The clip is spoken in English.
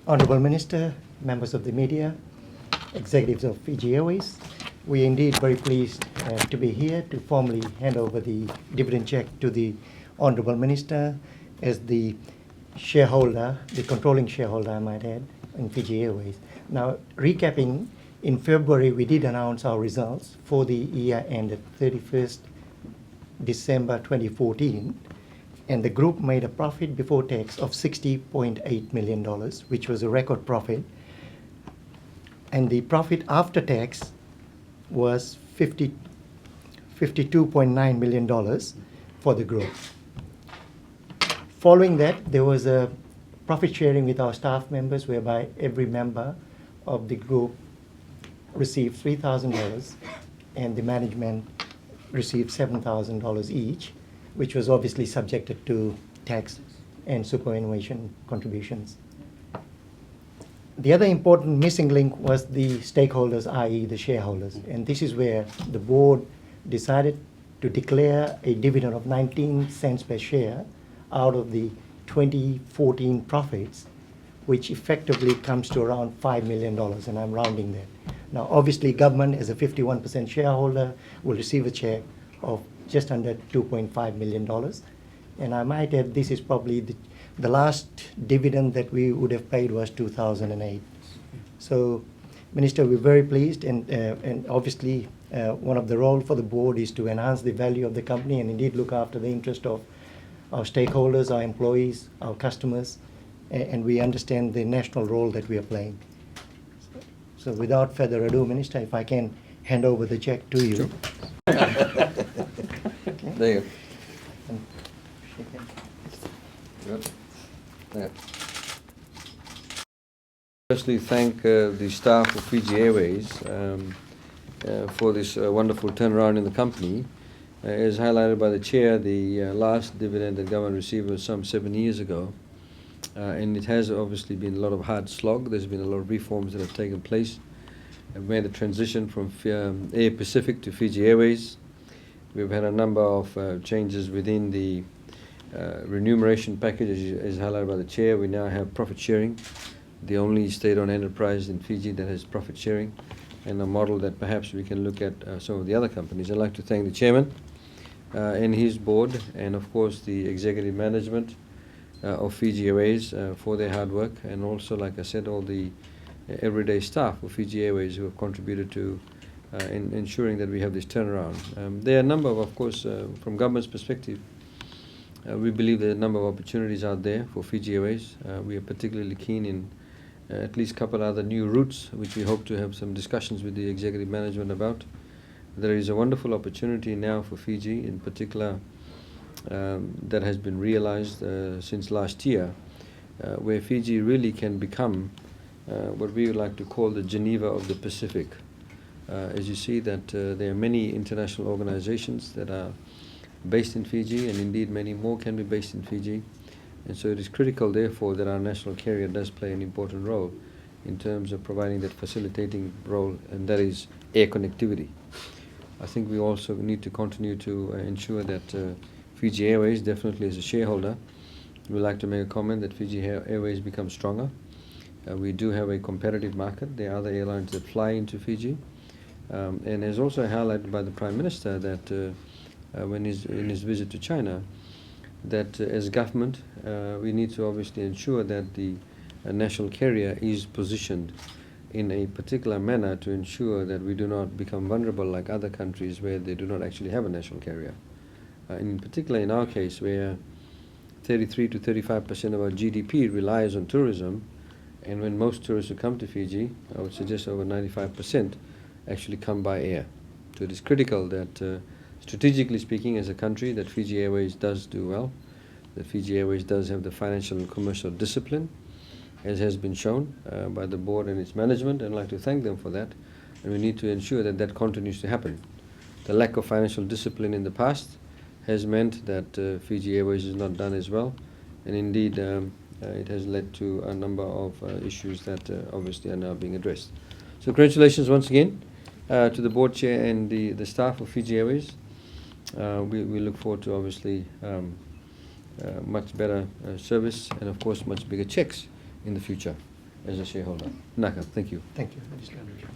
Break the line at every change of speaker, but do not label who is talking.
Honourable Minister, members of the media, executives of Fiji Airways, we are indeed very pleased to be here to formally hand over the dividend cheque to the Honourable Minister as the shareholder, the controlling shareholder I might add, in Fiji Airways. Now, recapping, in February we did announce our results for the year ended 31st December 2014, and the group made a profit before tax of $60.8 million, which was a record profit. And the profit after tax was $52.9 million for the group. Following that, there was a profit sharing with our staff members, whereby every member of the group received $3,000 and the management received $7,000 each, which was obviously subjected to tax and superannuation contributions. The other important missing link was the stakeholders, i.e. the shareholders. And this is where the board decided to declare a dividend of 19 cents per share out of the 2014 profits, which effectively comes to around $5 million, and I'm rounding that. Now, obviously, government, as a 51% shareholder, will receive a cheque of just under $2.5 million. And I might add, this is probably the last dividend that we would have paid was 2008. So, Minister, we're very pleased, and obviously one of the roles for the board is to enhance the value of the company and indeed look after the interest of our stakeholders, our employees, our customers, and we understand the national role that we are playing. So without further ado, Minister, if I can hand over the cheque to you.
Sure. There you go. Good. Yeah. Firstly, thank the staff of Fiji Airways for this wonderful turnaround in the company. As highlighted by the Chair, the last dividend that government received was some 7 years ago. And it has obviously been a lot of hard slog. There's been a lot of reforms that have taken place. We've made a transition from Air Pacific to Fiji Airways. We've had a number of changes within the remuneration package, as highlighted by the Chair. We now have profit sharing, the only state-owned enterprise in Fiji that has profit sharing, and a model that perhaps we can look at some of the other companies. I'd like to thank the Chairman and his board, and of course the executive management of Fiji Airways for their hard work, and also, like I said, all the everyday staff of Fiji Airways who have contributed to in ensuring that we have this turnaround. There are a number of course, from government's perspective, we believe there are a number of opportunities out there for Fiji Airways. We are particularly keen in at least a couple other new routes, which we hope to have some discussions with the executive management about. There is a wonderful opportunity now for Fiji, in particular, that has been realized since last year, where Fiji really can become what we would like to call the Geneva of the Pacific. As you see that there are many international organizations that are based in Fiji, and indeed many more can be based in Fiji. And so it is critical, therefore, that our national carrier does play an important role in terms of providing that facilitating role, and that is air connectivity. I think we also need to continue to ensure that Fiji Airways, definitely as a shareholder, we'd like to make a comment that Fiji Airways becomes stronger. We do have a competitive market. There are other airlines that fly into Fiji. And as also highlighted by the Prime Minister that in his visit to China, that as government, we need to obviously ensure that the national carrier is positioned in a particular manner to ensure that we do not become vulnerable like other countries where they do not actually have a national carrier. In particular, in our case, where 33 to 35% of our GDP relies on tourism, and when most tourists who come to Fiji, I would suggest over 95%, actually come by air. So it is critical that, strategically speaking, as a country, that Fiji Airways does do well, that Fiji Airways does have the financial and commercial discipline, as has been shown by the board and its management, and I'd like to thank them for that. And we need to ensure that that continues to happen. The lack of financial discipline in the past has meant that Fiji Airways has not done as well, and indeed it has led to a number of issues that obviously are now being addressed. So congratulations once again to the board chair and the staff of Fiji Airways. We look forward to obviously much better service and of course much bigger checks in the future. as a shareholder. Naka, thank you.
Thank you, Legislator.